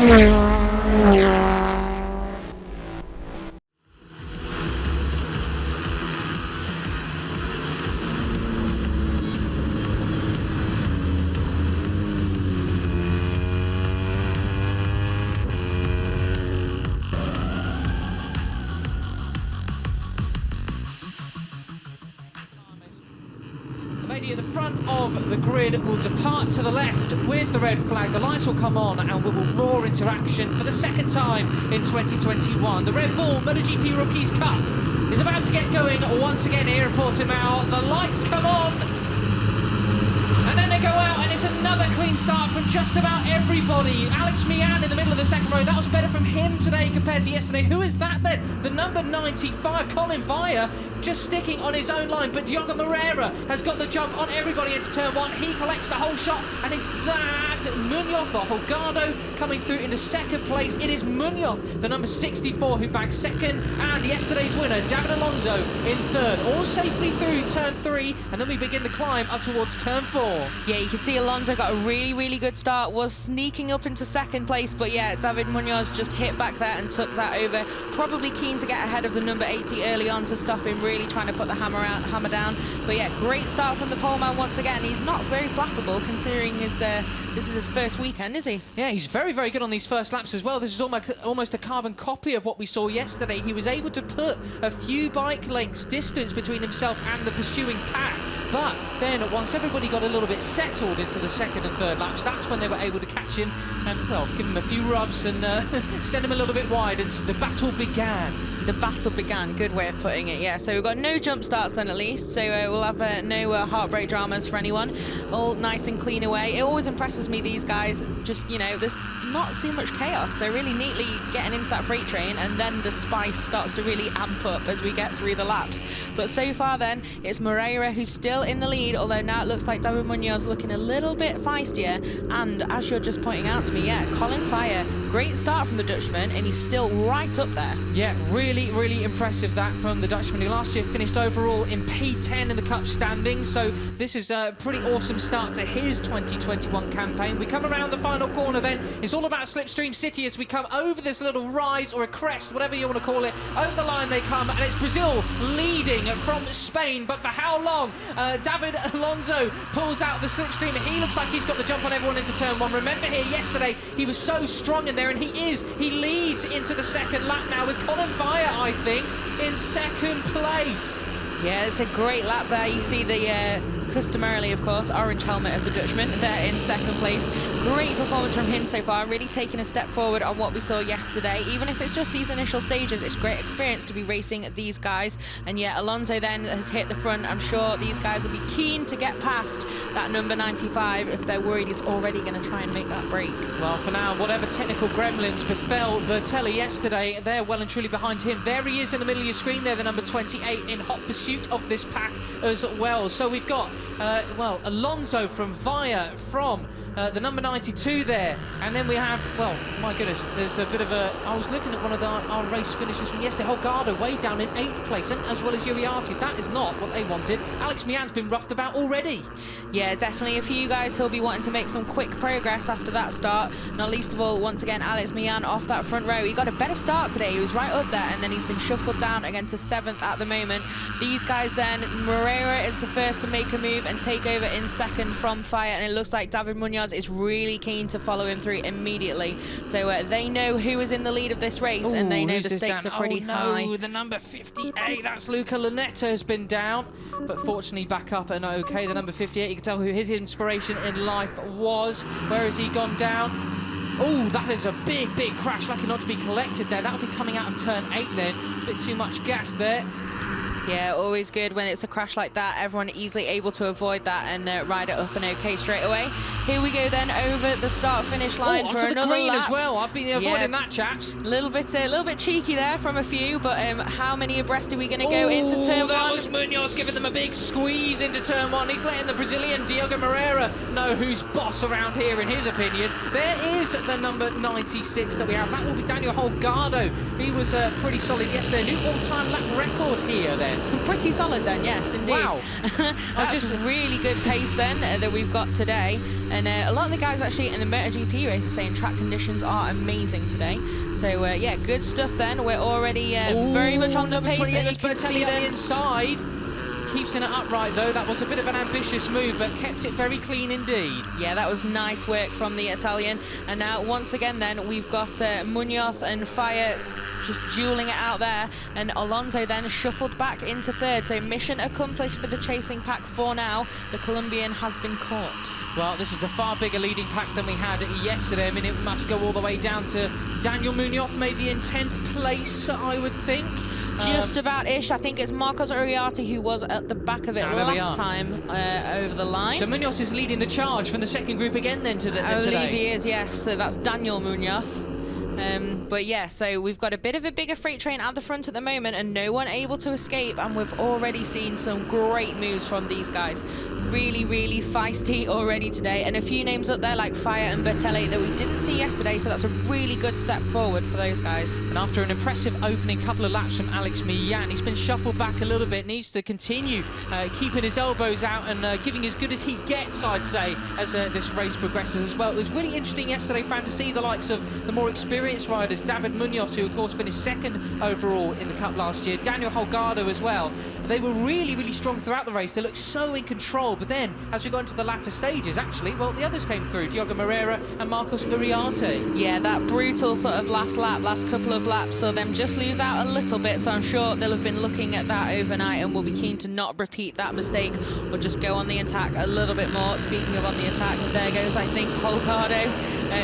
Lady at the front of the grid will depart to the left with the red flag. The lights will come on and we will roar into action for the second time in 2021. The Red Bull MotoGP Rookies Cup is about to get going once again here at Portimao. The lights come on and then they go out, and it's another clean start from just about everybody. Alex Mian in the middle of the second row. That was better from him today compared to yesterday. Who is that then? The number 95, Colin Vire, just sticking on his own line, but Diogo Moreira has got the jump on everybody into turn one. He collects the whole shot, and is that Munoz or Holgado coming through into second place? It is Munoz, the number 64, who bags second, and yesterday's winner, David Alonso, in third. All safely through turn three, and then we begin the climb up towards turn four. Yeah, you can see Alonso got a really good start, was sneaking up into second place, but yeah, David Munoz just hit back there and took that over. Probably keen to get ahead of the number 80 early on to stop him, really trying to put the hammer down. But yeah, great start from the pole man once again. He's not very flappable considering his this is his first weekend, is he? Yeah, he's very good on these first laps as well. This is almost a carbon copy of what we saw yesterday. He was able to put a few bike lengths distance between himself and the pursuing pack. But then once everybody got a little bit settled into the second and third laps, that's when they were able to catch him and, well, give him a few rubs and send him a little bit wide, and the battle began. The battle began, good way of putting it, yeah. So we've got no jump starts then at least, so we'll have no heartbreak dramas for anyone. All nice and clean away. It always impresses me, these guys, just, you know, there's not too much chaos. They're really neatly getting into that freight train, and then the spice starts to really amp up as we get through the laps. But so far then, it's Moreira who's still in the lead, although now it looks like David Munoz looking a little bit feistier. And as you're just pointing out to me, yeah, Colin Vire, great start from the Dutchman, and he's still right up there. Yeah, really impressive that from the Dutchman, who last year finished overall in P10 in the Cup standings. So this is a pretty awesome start to his 2021 campaign. We come around the final corner then. It's all about Slipstream City as we come over this little rise or a crest, whatever you want to call it. Over the line they come, and it's Brazil leading from Spain. But for how long? David Alonso pulls out the Slipstream. He looks like he's got the jump on everyone into turn one. Remember here yesterday, he was so strong in there, and he leads into the second lap now with Colin Vire, I think, in second place. Yeah, it's a great lap there. You see the customarily, of course, orange helmet of the Dutchman there in second place. Great performance from him so far, really taking a step forward on what we saw yesterday. Even if it's just these initial stages, it's great experience to be racing these guys. And yeah, Alonso then has hit the front. I'm sure these guys will be keen to get past that number 95 if they're worried he's already going to try and make that break. Well, for now, whatever technical gremlins befell Bertelli yesterday, they're well and truly behind him. There he is in the middle of your screen there, the number 28, in hot pursuit of this pack as well. So we've got, well, Alonso from Vire, from the number 92 there, and then we have, well, my goodness, there's a bit of a, I was looking at one of our race finishes from yesterday, Holgado way down in 8th place, and as well as Uriarte. That is not what they wanted. Alex Mian's been roughed about already. Yeah, definitely a few guys who'll be wanting to make some quick progress after that start. Not least of all, once again, Alex Mian off that front row. He got a better start today. He was right up there, and then he's been shuffled down again to 7th at the moment. These guys then, Moreira is the first to make a move and take over in second from Vire, and it looks like David Munoz is really keen to follow him through immediately. So they know who is in the lead of this race. Ooh, and they know the stakes are pretty high. The number 58, that's Luca Lunetta, has been down, but fortunately back up and okay. The number 58, you can tell who his inspiration in life was. Where has he gone down? Oh, that is a big crash. Lucky not to be collected there. That'll be coming out of turn 8 then. Bit too much gas there. Yeah, always good when it's a crash like that. Everyone easily able to avoid that and ride it up and okay straight away. Here we go then over the start-finish line for another green lap. As well. I've been avoiding that, chaps. A little bit cheeky there from a few, but how many abreast are we going to go into turn one? That was Munoz giving them a big squeeze into turn one. He's letting the Brazilian Diogo Moreira know who's boss around here, in his opinion. There is the number 96 that we have. That will be Daniel Holgado. He was pretty solid yesterday. New all-time lap record here then. Pretty solid then, yes, indeed. Wow. That's just really good pace then that we've got today. And a lot of the guys actually in the MotoGP race are saying track conditions are amazing today. So yeah, good stuff then. We're already very much on the pace. And You can see on them. the inside. Keeps it upright though. That was a bit of an ambitious move, but kept it very clean indeed. Yeah, that was nice work from the Italian. And now once again then we've got Munoz and Fire just dueling it out there, and Alonso then shuffled back into third. So mission accomplished for the chasing pack for now. The Colombian has been caught. Well, this is a far bigger leading pack than we had yesterday. I mean, it must go all the way down to Daniel Munoz, maybe in 10th place, I would think. Just about-ish. I think it's Marcos Uriarte who was at the back of it last time over the line. So Munoz is leading the charge from the second group again then today. I believe he is, yes. So that's Daniel Munoz. But yeah, so we've got a bit of a bigger freight train at the front at the moment and no one able to escape, and we've already seen some great moves from these guys. Really, really feisty already today, and a few names up there like Fire and Bertelli that we didn't see yesterday, so that's a really good step forward for those guys. And after an impressive opening couple of laps from Alex Millan, he's been shuffled back a little bit, needs to continue keeping his elbows out and giving as good as he gets, I'd say, as this race progresses as well. It was really interesting yesterday, Fran, to see the likes of the more experienced riders, David Munoz, who of course finished second overall in the Cup last year, Daniel Holgado as well. They were really, really strong throughout the race. They looked so in control, but then as we got into the latter stages, actually, well, the others came through, Diogo Moreira and Marcos Uriarte. Yeah, that brutal sort of last couple of laps, saw them just lose out a little bit, so I'm sure they'll have been looking at that overnight and will be keen to not repeat that mistake or just go on the attack a little bit more. Speaking of on the attack, there goes, I think, Holgado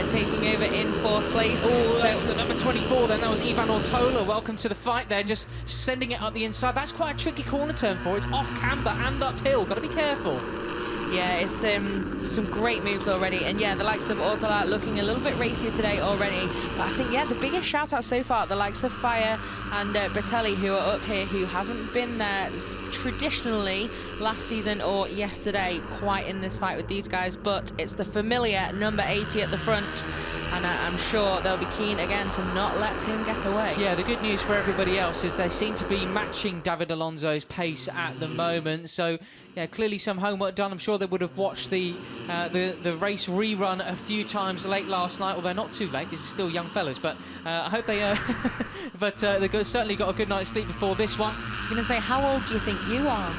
taking over in 4th place. Oh, that's the number 24 then. That was Ivan Ortola. Welcome to the fight there, just sending it up the inside. That's quite a tricky corner turn for it. It's off camber and uphill. Got to be careful. Yeah, it's some great moves already. And yeah, the likes of Ortola looking a little bit racier today already. But I think, yeah, the biggest shout out so far, the likes of Fire and Bertelli, who are up here, who haven't been there traditionally last season or yesterday quite in this fight with these guys. But it's the familiar number 80 at the front. And I'm sure they'll be keen again to not let him get away. Yeah, the good news for everybody else is they seem to be matching David Alonso's pace at the moment. So, yeah, clearly some homework done. I'm sure they would have watched the race rerun a few times late last night, although not too late. These are still young fellas, but I hope they... but they've certainly got a good night's sleep before this one. I was going to say, how old do you think you are?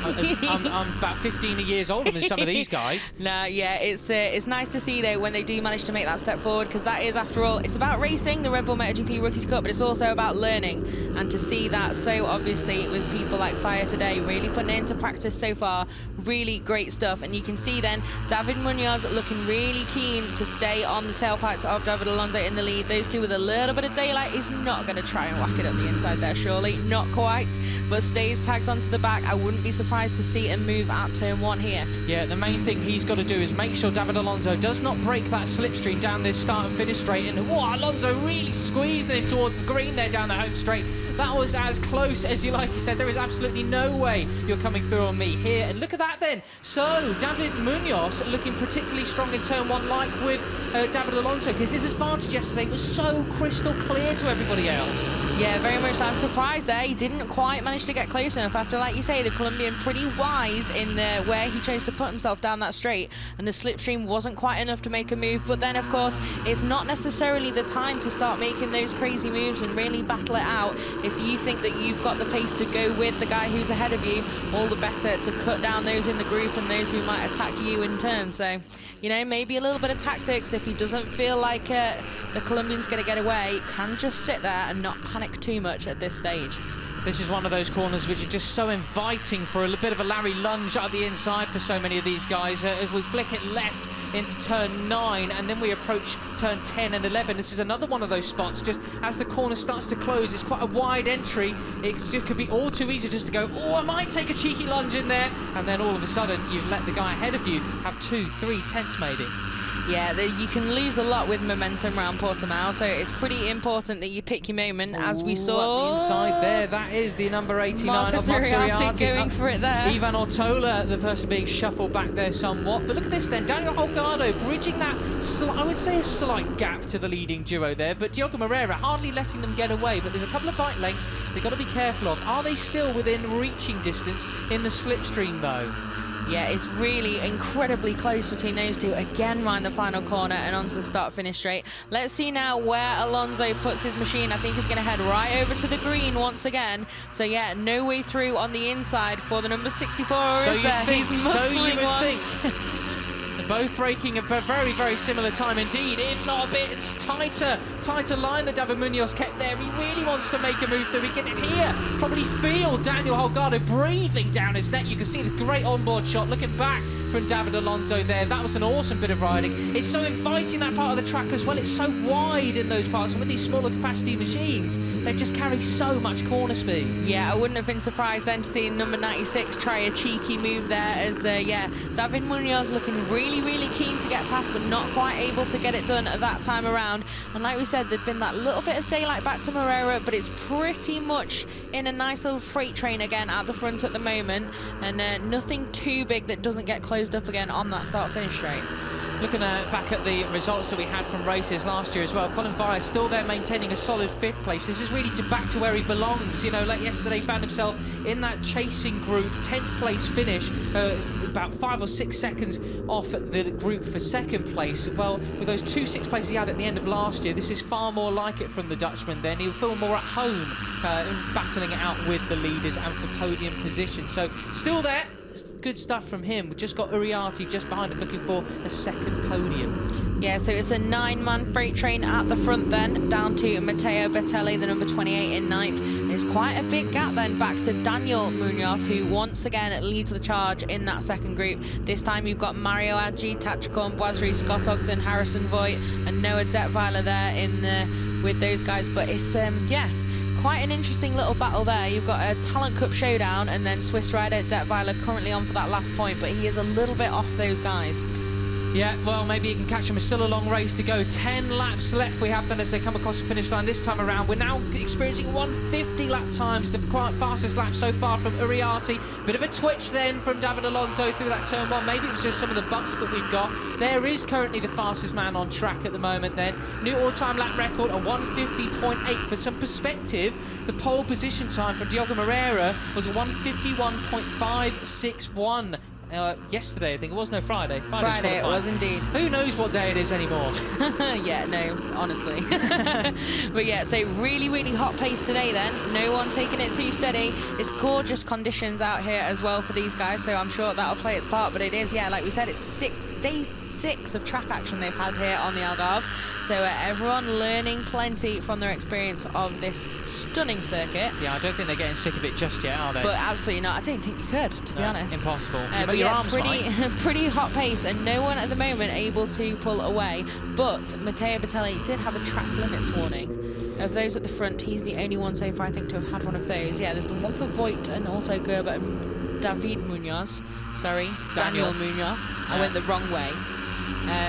I'm about 15 years older than some of these guys. Nah, yeah, it's nice to see though when they do manage to make that step forward, because that is, after all, it's about racing, the Red Bull MotoGP Rookies Cup, but it's also about learning, and to see that so obviously with people like Fire today really putting it into practice so far, really great stuff. And you can see then David Munoz looking really keen to stay on the tailpipes of David Alonso in the lead. Those two with a little bit of daylight. He's not going to try and whack it up the inside there, surely, not quite, but stays tagged onto the back. I wouldn't be surprised to see him move at turn 1 here. Yeah, the main thing he's got to do is make sure David Alonso does not break that slipstream down this start and finish straight. And Alonso really squeezed it towards the green there down the home straight. That was as close as you like. You said there is absolutely no way you're coming through on me here. And look at that then. So David Munoz looking particularly strong in turn 1, like with David Alonso, because his advantage yesterday was so crystal clear to everybody else. Yeah, very much. I'm surprised there. He didn't quite manage to get close enough after, like you say, the Colombian pretty wise in where he chose to put himself down that straight, and the slipstream wasn't quite enough to make a move. But then, of course, it's not necessarily the time to start making those crazy moves and really battle it out. If you think that you've got the pace to go with the guy who's ahead of you, all the better to cut down those in the group and those who might attack you in turn. So, you know, maybe a little bit of tactics. If he doesn't feel like the Colombian's going to get away, can just sit there and not panic too much at this stage. This is one of those corners which are just so inviting for a bit of a Larry lunge at the inside for so many of these guys. As we flick it left into turn 9 and then we approach turn 10 and 11. This is another one of those spots, just as the corner starts to close, it's quite a wide entry. It just could be all too easy just to go, oh, I might take a cheeky lunge in there, and then all of a sudden you've let the guy ahead of you have 2-3 tenths maybe. Yeah, you can lose a lot with momentum around Portimao, so it's pretty important that you pick your moment, as we saw. At the inside there, that is the number 89 Marcos of Marcos Uriarte going for it there. Ivan Ortola, the person being shuffled back there somewhat. But look at this then, Daniel Holgado bridging that, I would say a slight gap to the leading duo there, but Diogo Moreira hardly letting them get away. But there's a couple of bike lengths they've got to be careful of. Are they still within reaching distance in the slipstream though? Yeah, it's really incredibly close between those two. Again, round the final corner and onto the start-finish straight. Let's see now where Alonso puts his machine. I think he's going to head right over to the green once again. So yeah, no way through on the inside for the number 64. So is there? He's muscling one. Both breaking a very, very similar time indeed, if not a bit tighter line that David Munoz kept there. He really wants to make a move through. We can hear, probably feel Daniel Holgado breathing down his neck. You can see the great onboard shot looking back from David Alonso there. That was an awesome bit of riding. It's so inviting, that part of the track as well. It's so wide in those parts, and with these smaller capacity machines, they just carry so much corner speed. Yeah, I wouldn't have been surprised then to see number 96 try a cheeky move there, as yeah, David Munoz looking really keen to get past, but not quite able to get it done at that time around. And like we said, there'd been that little bit of daylight back to Moreira, but it's pretty much in a nice little freight train again at the front at the moment, and nothing too big that doesn't get closed up again on that start-finish straight. Looking back at the results that we had from races last year as well, Colin Vire still there maintaining a solid 5th place. This is really back to where he belongs. You know, like yesterday, found himself in that chasing group, 10th place finish, about 5 or 6 seconds off the group for 2nd place. Well, with those 2 6th places he had at the end of last year, this is far more like it from the Dutchman then. He'll feel more at home in battling it out with the leaders and for podium position. So still there. Good stuff from him. We've just got Uriarte just behind him looking for a 2nd podium. Yeah, so it's a 9-man freight train at the front then, down to Matteo Bertelli, the number 28 in 9th. And it's quite a big gap then back to Daniel Munoz, who once again leads the charge in that 2nd group. This time you've got Mario Aggi, Tachcon, Boisry, Scott Ogden, Harrison Voigt and Noah Detweiler there with those guys. But it's, yeah, quite an interesting little battle there. You've got a Talent Cup showdown, and then Swiss rider Detweiler currently on for that last point, but he is a little bit off those guys. Yeah, well, maybe you can catch him. It's still a long race to go. 10 laps left we have then as they come across the finish line this time around. We're now experiencing 150 lap times, the fastest lap so far from Uriarte. Bit of a twitch then from David Alonso through that turn 1. Maybe it was just some of the bumps that we've got. There is currently the fastest man on track at the moment then. New all-time lap record, a 150.8. For some perspective, the pole position time for Diogo Moreira was a 151.561. Yesterday, I think it was. No, Friday. Friday it was indeed. Who knows what day it is anymore? Yeah, no, honestly. But yeah, so really hot pace today then. No one taking it too steady. It's gorgeous conditions out here as well for these guys, so I'm sure that'll play its part. But it is, yeah, like we said, it's day 6 of track action they've had here on the Algarve. So everyone learning plenty from their experience of this stunning circuit. Yeah, I don't think they're getting sick of it just yet, are they? But absolutely not. I don't think you could, to be honest. Impossible. But yeah, pretty hot pace, and no one at the moment able to pull away. But Matteo Bertelli did have a track limits warning. Of those at the front, he's the only one so far, I think, to have had one of those. Yeah, there's been one for Voigt and also Gerber and David Munoz. Sorry, Daniel Munoz. Yeah. I went the wrong way.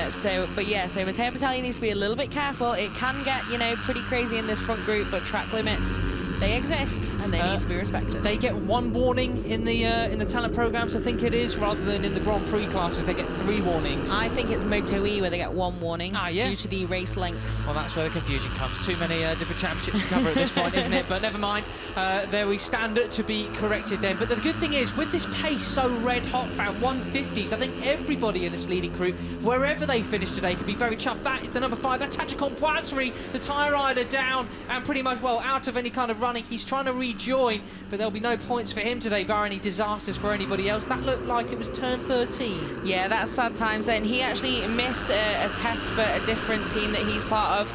So Matteo Bertelli needs to be a little bit careful. It can get, you know, pretty crazy in this front group, but track limits, they exist and they need to be respected. They get 1 warning in the talent programs, I think it is, rather than in the Grand Prix classes. They get 3 warnings. I think it's Moto E where they get 1 warning due to the race length. Well, that's where the confusion comes. Too many different championships to cover at this point, isn't it? But never mind. There we stand to be corrected then. But the good thing is, with this pace so red hot, found 150s, I think everybody in this leading group, wherever they finish today, can be very chuffed. That is the number 5. That's Tachcon Boisry, the tyre rider, down and pretty much, well, out of any kind of running. He's trying to rejoin, but there'll be no points for him today, bar any disasters for anybody else. That looked like it was turn 13. Yeah, that's sad times then. He actually missed a test for a different team that he's part of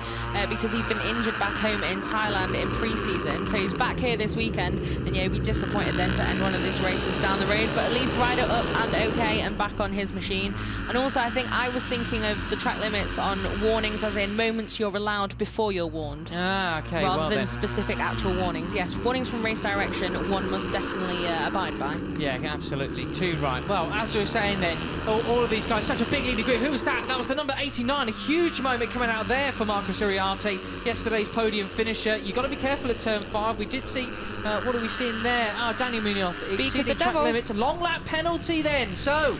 because he'd been injured back home in Thailand in pre-season. So he's back here this weekend, and yeah, he'd be disappointed then to end one of these races down the road, but at least rider up and okay and back on his machine. And also, I think I was thinking of the track limits on warnings as in moments you're allowed before you're warned. Ah, okay. Rather than specific actual warnings. Yes, warnings from race direction, one must definitely abide by. Yeah, absolutely. Too right. Well, as we were saying then, all of these guys, such a big leading group. Who was that? That was the number 89. A huge moment coming out there for Marcus Uriarte, yesterday's podium finisher. You've got to be careful at turn 5. We did see, what are we seeing there? Daniel Munoz Speak of the exceeding track devil. limits. A long lap penalty then. So,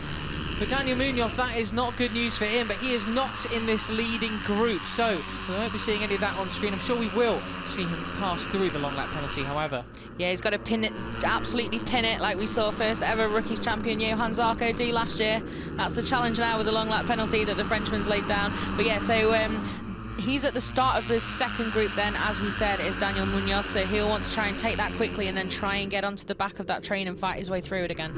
for Daniel Munoz, that is not good news for him, but he is not in this leading group, so we won't be seeing any of that on screen. I'm sure we will see him pass through the long lap penalty, however. Yeah, he's got to pin it, absolutely pin it, like we saw first ever rookies champion Johan Zarco do last year. That's the challenge now with the long lap penalty that the Frenchman's laid down. But yeah, so he's at the start of the second group then, as we said, is Daniel Munoz, so he'll want to try and take that quickly and then try and get onto the back of that train and fight his way through it again.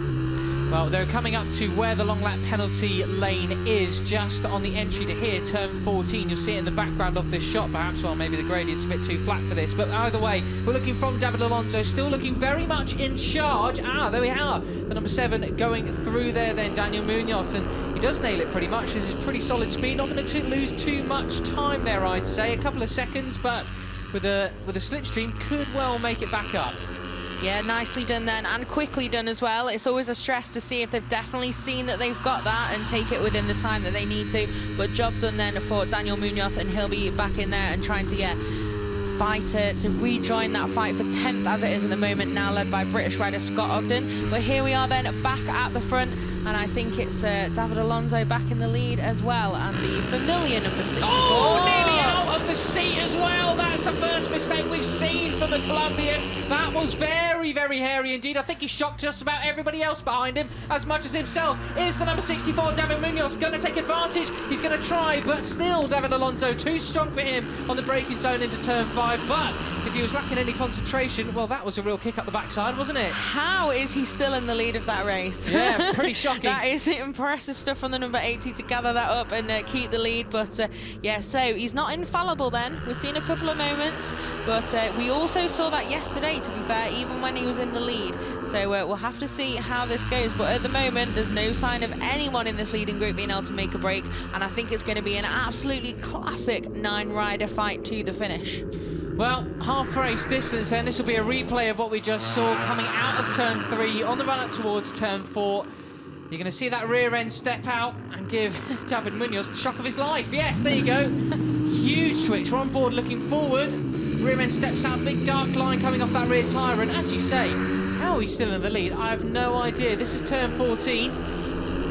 Well, they're coming up to where the long lap penalty lane is, just on the entry to here, turn 14. You'll see it in the background of this shot, perhaps. Well, maybe the gradient's a bit too flat for this, but either way, we're looking from David Alonso, still looking very much in charge. There we are, the number 7 going through there then, Daniel Munoz, and he does nail it pretty much. This is pretty solid speed, not going to lose too much time there, I'd say, a couple of seconds, but with a slipstream, could well make it back up. Yeah, nicely done then, and quickly done as well. It's always a stress to see if they've definitely seen that they've got that and take it within the time that they need to. But job done then for Daniel Munoz, and he'll be back in there and trying to fight to rejoin that fight for 10th as it is at the moment, now led by British rider Scott Ogden. But here we are then back at the front, and I think it's David Alonso back in the lead as well, and the familiar number 64. Oh, nearly out of the seat as well. That's the first mistake we've seen from the Colombian. That was very, very hairy indeed. I think he shocked just about everybody else behind him as much as himself. Is the number 64, David Munoz, going to take advantage? He's going to try, but still David Alonso too strong for him on the braking zone into turn 5. But if he was lacking any concentration, well, that was a real kick up the backside, wasn't it? How is he still in the lead of that race? Yeah, pretty shocking. That is impressive stuff from the number 80 to gather that up and keep the lead. But yeah, so he's not infallible then. We've seen a couple of moments, but we also saw that yesterday, to be fair, even when he was in the lead. So we'll have to see how this goes. But at the moment, there's no sign of anyone in this leading group being able to make a break. And I think it's going to be an absolutely classic 9-rider fight to the finish. Well, half race distance then. This will be a replay of what we just saw coming out of turn 3 on the run up towards turn 4. You're going to see that rear end step out and give David Munoz the shock of his life. Yes, there you go. Huge switch. We're on board looking forward. Rear end steps out, big dark line coming off that rear tyre. And as you say, how he's still in the lead, I have no idea. This is turn 14.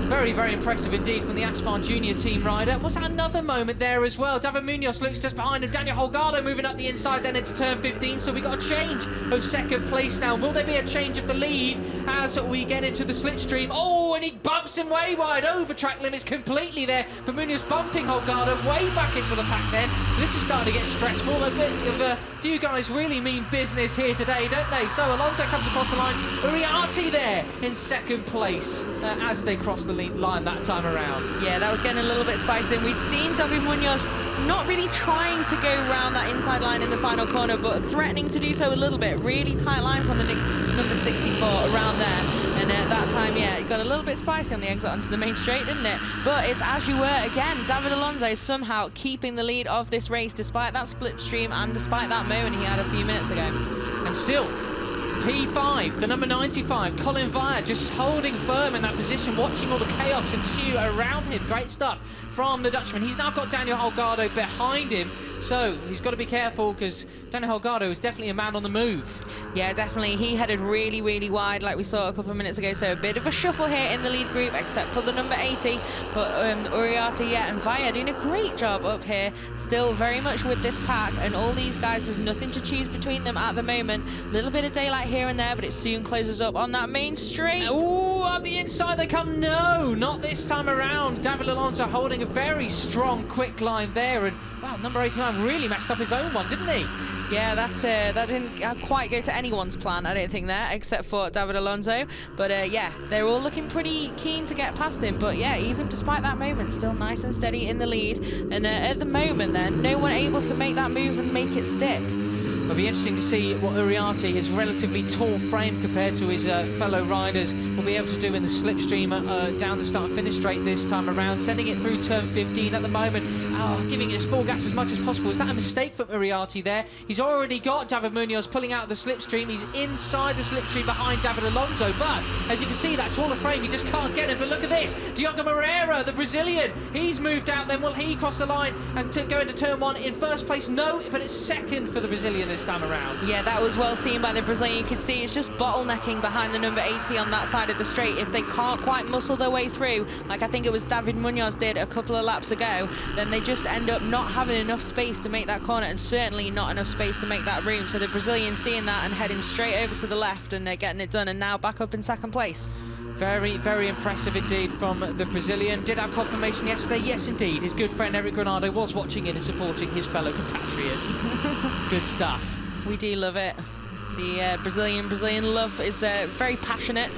Very, very impressive indeed from the Aspar Junior team rider. Was that another moment there as well? David Munoz looks just behind him. Daniel Holgado moving up the inside then into turn 15. So we got a change of second place now. Will there be a change of the lead as we get into the slipstream? Oh, and he bumps him way wide over track limits completely there for Munoz, bumping Holgado way back into the pack then. This is starting to get stressful. A bit of a few guys really mean business here today, don't they? So Alonso comes across the line. Uriarte there in second place as they cross the line that time around. Yeah, that was getting a little bit spicy then. We'd seen David Munoz not really trying to go around that inside line in the final corner, but threatening to do so a little bit. Really tight line from the number 64 around there. And at that time, yeah, it got a little bit spicy on the exit onto the main straight, didn't it? But it's as you were again. David Alonso somehow keeping the lead of this race despite that slipstream and despite that moment he had a few minutes ago. And still, P5, the number 95, Colin Vire, just holding firm in that position, watching all the chaos ensue around him. Great stuff from the Dutchman. He's now got Daniel Holgado behind him, so he's got to be careful because Daniel Holgado is definitely a man on the move. Yeah, definitely. He headed really, really wide like we saw a couple of minutes ago, so a bit of a shuffle here in the lead group except for the number 80. But Uriarte, yeah, and Vire doing a great job up here, still very much with this pack, and all these guys, there's nothing to choose between them at the moment. A little bit of daylight here and there, but it soon closes up on that main straight. Ooh, up the inside they come. No, not this time around. David Alonso holding a very strong, quick line there, and wow, number 89 really messed up his own one, didn't he? Yeah, that didn't quite go to anyone's plan, I don't think, there, except for David Alonso. But yeah, they're all looking pretty keen to get past him. But yeah, even despite that moment, still nice and steady in the lead. And at the moment then, no one able to make that move and make it stick. It'll be interesting to see what Uriarte, his relatively tall frame compared to his fellow riders, will be able to do in the slipstream down the start and finish straight this time around, sending it through turn 15 at the moment, giving it his full gas as much as possible. Is that a mistake from Uriarte there? He's already got David Munoz pulling out the slipstream. He's inside the slipstream behind David Alonso, but as you can see, that taller frame, he just can't get him. But look at this, Diogo Moreira, the Brazilian, he's moved out then. Will he cross the line and go into turn 1 in first place? No, but it's second for the Brazilian this time around. Yeah, that was well seen by the Brazilian. You can see it's just bottlenecking behind the number 80 on that side of the straight. If they can't quite muscle their way through, like I think it was David Munoz did a couple of laps ago, then they just end up not having enough space to make that corner, and certainly not enough space to make that room. So the Brazilian seeing that and heading straight over to the left, and they're getting it done, and now back up in second place. Very, very impressive indeed from the Brazilian. Did have confirmation yesterday. Yes, indeed. His good friend Eric Granado was watching in and supporting his fellow compatriot. Good stuff. We do love it. The Brazilian love is very passionate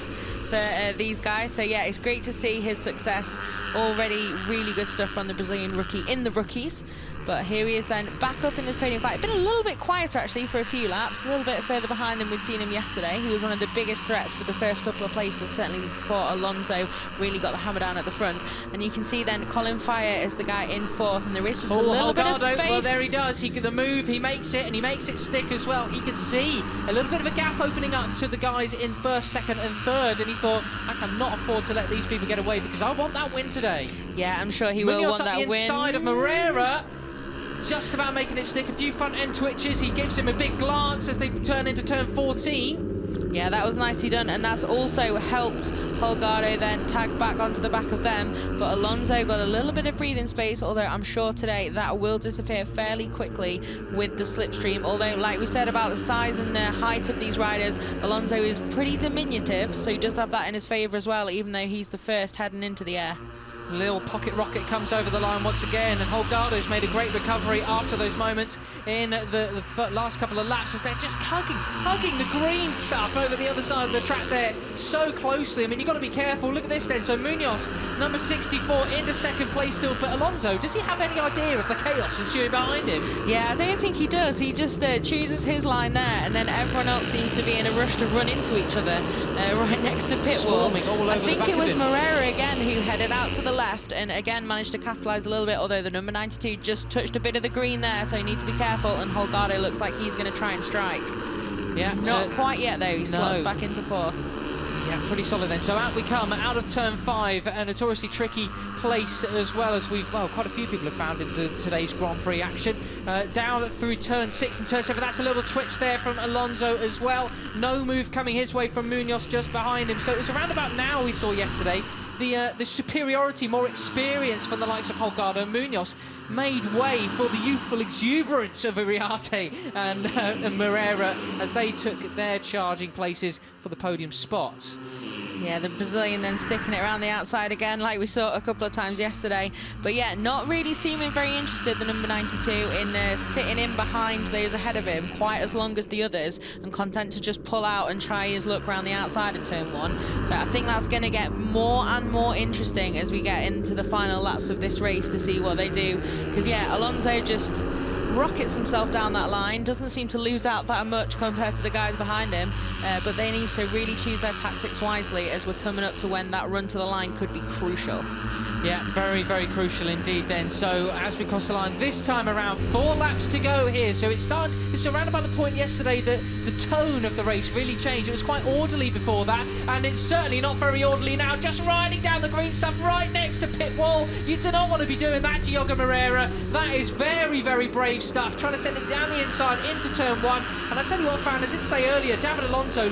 for these guys. So yeah, it's great to see his success. Already really good stuff from the Brazilian rookie in the rookies. But here he is then back up in this podium fight. Been a little bit quieter actually for a few laps, a little bit further behind than we'd seen him yesterday. He was one of the biggest threats for the first couple of places, certainly before Alonso really got the hammer down at the front. And you can see then Colin Fire is the guy in fourth, and there is just a little bit of space. Well, there he does. The move, he makes it, and he makes it stick as well. He could see a little bit of a gap opening up to the guys in first, second and third, and he thought, I cannot afford to let these people get away because I want that win today. Yeah, I'm sure he will want that win. Munoz up the inside of Moreira, just about making it stick. A few front end twitches. He gives him a big glance as they turn into turn 14. Yeah, that was nicely done, and that's also helped Holgado then tag back onto the back of them. But Alonso got a little bit of breathing space, although I'm sure today that will disappear fairly quickly with the slipstream. Although, like we said about the size and the height of these riders, Alonso is pretty diminutive, so he does have that in his favour as well, even though he's the first heading into the air. Little pocket rocket comes over the line once again, and Holgado's made a great recovery after those moments in the last couple of laps as they're just hugging the green stuff over the other side of the track there so closely. I mean, you've got to be careful. Look at this then. So Munoz, number 64, into second place still, but Alonso, does he have any idea of the chaos ensuing behind him? Yeah, I don't think he does. He just chooses his line there, and then everyone else seems to be in a rush to run into each other right next to pit wall. I think it was Moreira again who headed out to the left and again managed to capitalise a little bit, although the number 92 just touched a bit of the green there, so you need to be careful, and Holgado looks like he's going to try and strike. Yeah, not quite yet though. He slots back into fourth. Yeah, pretty solid then. So out we come, out of turn 5, a notoriously tricky place as well, as quite a few people have found in today's Grand Prix action. Down through turn 6 and turn 7, that's a little twitch there from Alonso as well. No move coming his way from Munoz just behind him. So it was around about now we saw yesterday the superiority, more experience from the likes of Holgado and Munoz made way for the youthful exuberance of Iriarte and Moreira as they took their charging places for the podium spots. Yeah, the Brazilian then sticking it around the outside again, like we saw a couple of times yesterday. But yeah, not really seeming very interested, the number 92, in sitting in behind those ahead of him quite as long as the others, and content to just pull out and try his luck around the outside of turn 1. So I think that's going to get more and more interesting as we get into the final laps of this race to see what they do. Because yeah, Alonso just rockets himself down that line, doesn't seem to lose out that much compared to the guys behind him, but they need to really choose their tactics wisely as we're coming up to when that run to the line could be crucial. Yeah, very, very crucial indeed then. So as we cross the line this time around, 4 laps to go here. So it's around about the point yesterday that the tone of the race really changed. It was quite orderly before that, and it's certainly not very orderly now. Just riding down the green stuff right next to pit wall. You do not want to be doing that to Yoga Moreira. That is very, very brave stuff. Trying to send it down the inside into turn 1. And I tell you what, Farron, I did say earlier, David Alonso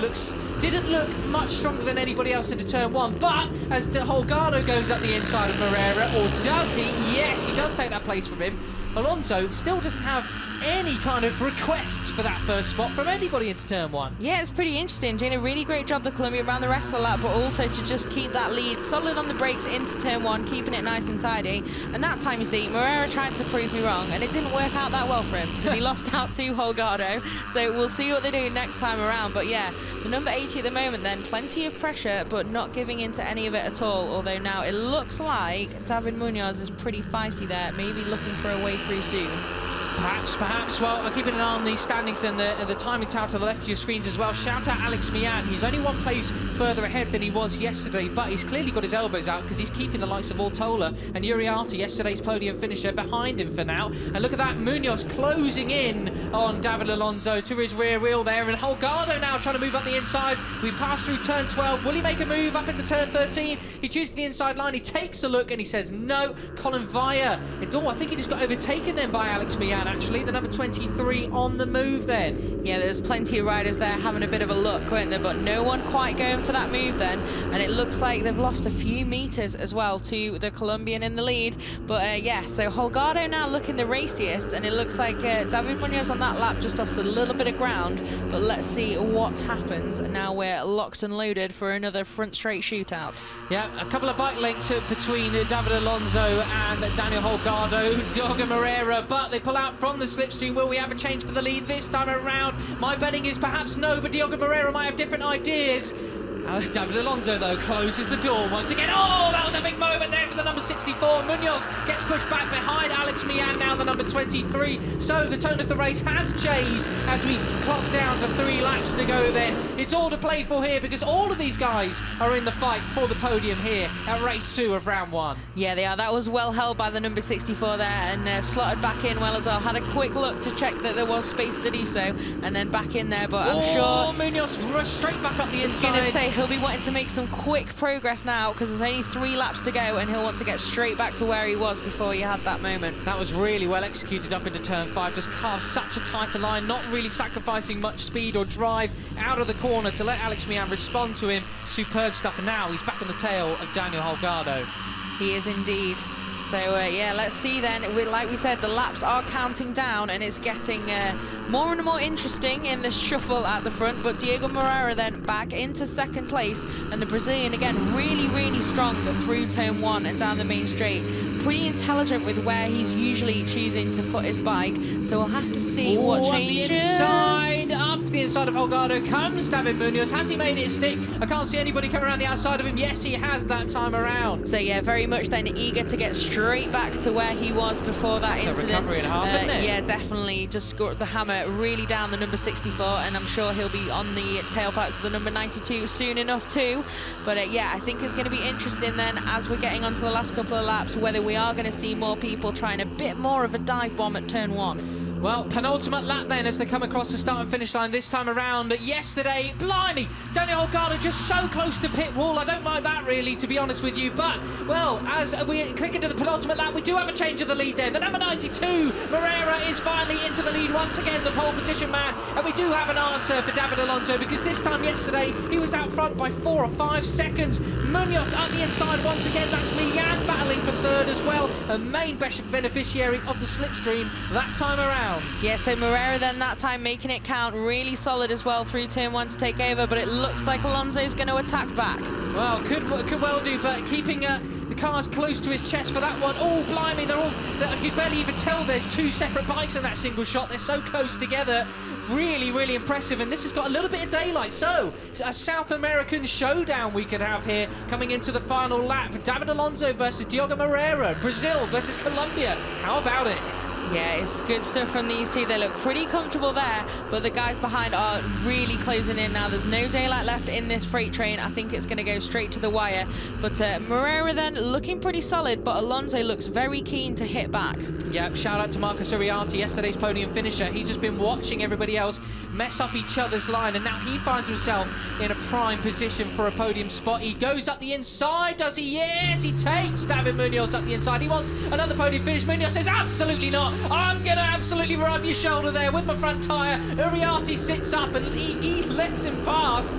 didn't look much stronger than anybody else into turn 1, but as Holgado goes up the inside of Moreira, or does he? Yes, he does take that place from him. Alonso still doesn't have any kind of requests for that first spot from anybody into turn 1. Yeah, it's pretty interesting. Doing a really great job, the Columbia, around the rest of the lap, but also to just keep that lead solid on the brakes into turn 1, keeping it nice and tidy. And that time, you see, Moreira tried to prove me wrong, and it didn't work out that well for him because he lost out to Holgado. So we'll see what they do next time around. But yeah, the number 80 at the moment then, plenty of pressure, but not giving into any of it at all. Although now it looks like David Munoz is pretty feisty there, maybe looking for a way through soon. Perhaps. Well, I'm keeping an eye on the standings and the timing tower to the left of your screens as well. Shout out Alex Mian. He's only 1 place further ahead than he was yesterday, but he's clearly got his elbows out because he's keeping the likes of Ortola and Uriarte, yesterday's podium finisher, behind him for now. And look at that, Munoz closing in on David Alonso to his rear wheel there, and Holgado now trying to move up the inside. We pass through turn 12. Will he make a move up into turn 13? He chooses the inside line. He takes a look and he says no. Colin Vire. I think he just got overtaken then by Alex Mian, Mian, actually. The number 23 on the move then. Yeah, there's plenty of riders there having a bit of a look, weren't there? But no one quite going for that move then. And it looks like they've lost a few meters as well to the Colombian in the lead. But yeah, so Holgado now looking the raciest, and it looks like David Munoz on that lap just lost a little bit of ground. But let's see what happens. Now we're locked and loaded for another front straight shootout. Yeah, a couple of bike lengths between David Alonso and Daniel Holgado, Diogo Moreira, but they pull out from the slipstream. Will we have a change for the lead this time around? My betting is perhaps no, but Diogo Moreira might have different ideas. David Alonso, though, closes the door once again. Oh, that was a big moment there for the number 64. Munoz gets pushed back behind Alex Mian, now the number 23. So the tone of the race has changed as we clock down to 3 laps to go then. It's all to play for here because all of these guys are in the fight for the podium here at race 2 of round 1. Yeah, they are. That was well held by the number 64 there and slotted back in well as well. Had a quick look to check that there was space to do so and then back in there, but I'm sure... Munoz straight back up the inside. I was going to say, he'll be wanting to make some quick progress now because there's only 3 laps to go and he'll want to get straight back to where he was before he had that moment. That was really well executed up into turn 5, just carved such a tighter line, not really sacrificing much speed or drive out of the corner to let Alex Mian respond to him. Superb stuff, and now he's back on the tail of Daniel Holgado. He is indeed. So yeah, let's see then. Like we said, the laps are counting down and it's getting more and more interesting in the shuffle at the front. But Diogo Moreira then back into second place, and the Brazilian again really strong through turn 1 and down the main straight. Pretty intelligent with where he's usually choosing to put his bike. So we'll have to see what changes. Up the inside of Holgado comes David Munoz. Has he made it stick? I can't see anybody coming around the outside of him. Yes, he has that time around. So yeah, very much then eager to get straight back to where he was before that incident. A recovery and a half, isn't it? Yeah, definitely. Just got the hammer really down the number 64, and I'm sure he'll be on the tailpipes of the number 92 soon enough too. But yeah, I think it's going to be interesting then as we're getting onto the last couple of laps whether we are going to see more people trying a bit more of a dive bomb at turn 1. Well, penultimate lap then as they come across the start and finish line this time around. Yesterday, blimey, Daniel Holgado just so close to pit wall. I don't like that really, to be honest with you. But, well, as we click into the penultimate lap, we do have a change of the lead there. The number 92, Moreira, is finally into the lead once again, the pole position man. And we do have an answer for David Alonso because this time yesterday, he was out front by 4 or 5 seconds. Munoz up the inside once again. That's Mian battling for third as well. A main beneficiary of the slipstream that time around. Yeah, so Moreira then that time making it count, really solid as well through turn 1 to take over, but it looks like Alonso's going to attack back. Well, could well do, but keeping the cars close to his chest for that one. Oh, blimey, I could barely even tell there's 2 separate bikes in that single shot. They're so close together. Really impressive, and this has got a little bit of daylight, so a South American showdown we could have here coming into the final lap. David Alonso versus Diogo Moreira, Brazil versus Colombia. How about it? Yeah, it's good stuff from these two. They look pretty comfortable there, but the guys behind are really closing in now. There's no daylight left in this freight train. I think it's going to go straight to the wire. But Moreira then looking pretty solid, but Alonso looks very keen to hit back. Yeah, shout out to Marcus Uriarte, yesterday's podium finisher. He's just been watching everybody else mess up each other's line, and now he finds himself in a prime position for a podium spot. He goes up the inside, does he? Yes, he takes David Munoz up the inside. He wants another podium finish. Munoz says, absolutely not. I'm going to absolutely rub your shoulder there with my front tyre. Uriarte sits up and he lets him pass.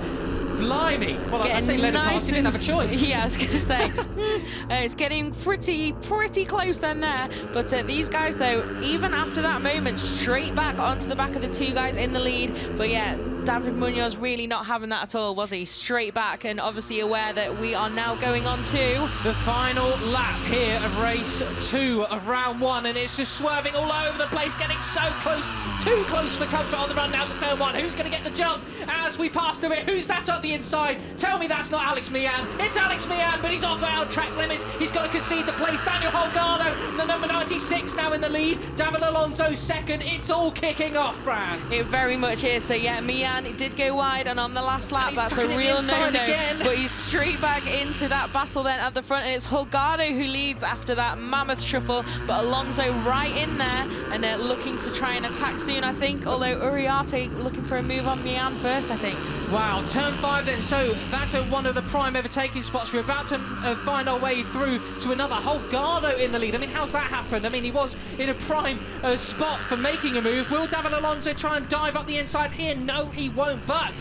Blimey. Well, I say let him pass, he didn't have a choice. Yeah, I was going to say. It's getting pretty close then there. But these guys, though, even after that moment, straight back onto the back of the 2 guys in the lead. But yeah, David Munoz really not having that at all, was he? Straight back, and obviously aware that we are now going on to the final lap here of race 2 of round 1, and it's just swerving all over the place, getting so close, too close for comfort on the run down to turn 1. Who's going to get the jump as we pass through it? Who's that up the inside? Tell me that's not Alex Mian. It's Alex Mian, but he's off out track limits. He's got to concede the place. Daniel Holgado, the number 96, now in the lead. David Alonso second. It's all kicking off, Fran. It very much is. So yeah, Mian, it did go wide, and on the last lap, that's a real no-no. But he's straight back into that battle then at the front, and it's Holgado who leads after that mammoth shuffle, but Alonso right in there, and looking to try and attack soon, I think, although Uriarte looking for a move on Mian first, I think. Wow, turn 5 then, so that's one of the prime overtaking spots. We're about to find our way through to another Holgado in the lead. I mean, how's that happened? I mean, he was in a prime spot for making a move. Will David Alonso try and dive up the inside here? No, he won't, but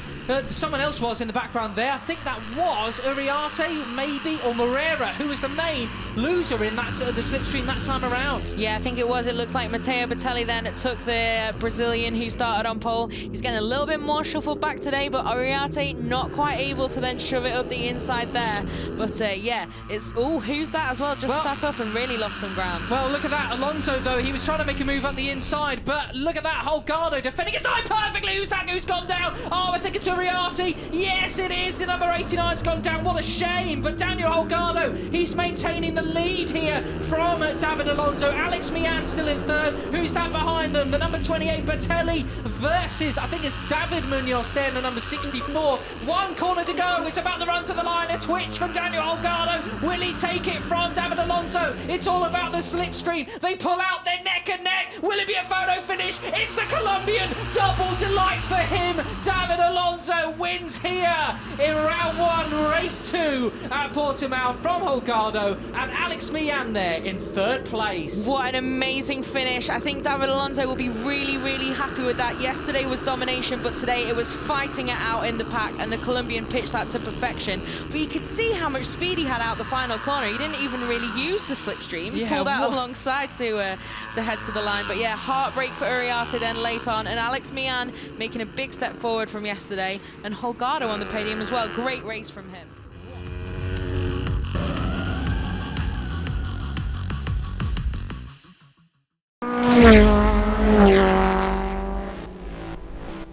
someone else was in the background there. I think that was Uriarte, maybe, or Moreira, who was the main loser in that the slipstream that time around. Yeah, I think it was. It looks like Matteo Bertelli then took the Brazilian who started on pole. He's getting a little bit more shuffled back today, but Uriarte not quite able to then shove it up the inside there. But yeah, it's, oh, who's that as well? Just sat up and really lost some ground. Well, look at that. Alonso, though, he was trying to make a move up the inside, but look at that. Holgado defending his side perfectly. Who's that? Who's gone down? Oh, I think it's Uriarte. Yes, it is. The number 89's gone down. What a shame. But Daniel Holgado, he's maintaining the lead here from David Alonso. Alex Mian still in third. Who's that behind them? The number 28, Bertelli, versus, I think it's David Munoz there in the number 64. One corner to go. It's about the run to the line. A twitch from Daniel Holgado. Will he take it from David Alonso? It's all about the slipstream. They pull out, their neck and neck. Will it be a photo finish? It's the Colombian. Double delight for him. David Alonso wins here in round 1, race 2 at Portimao from Holgado, and Alex Mian there in third place. What an amazing finish. I think David Alonso will be really, really happy with that. Yesterday was domination, but today it was fighting it out in the pack, and the Colombian pitched that to perfection. But you could see how much speed he had out the final corner. He didn't even really use the slipstream. He pulled out alongside to head to the line. But yeah, heartbreak for Uriarte then late on, and Alex Mian making a big step forward from yesterday, and Holgado on the podium as well. Great race from him.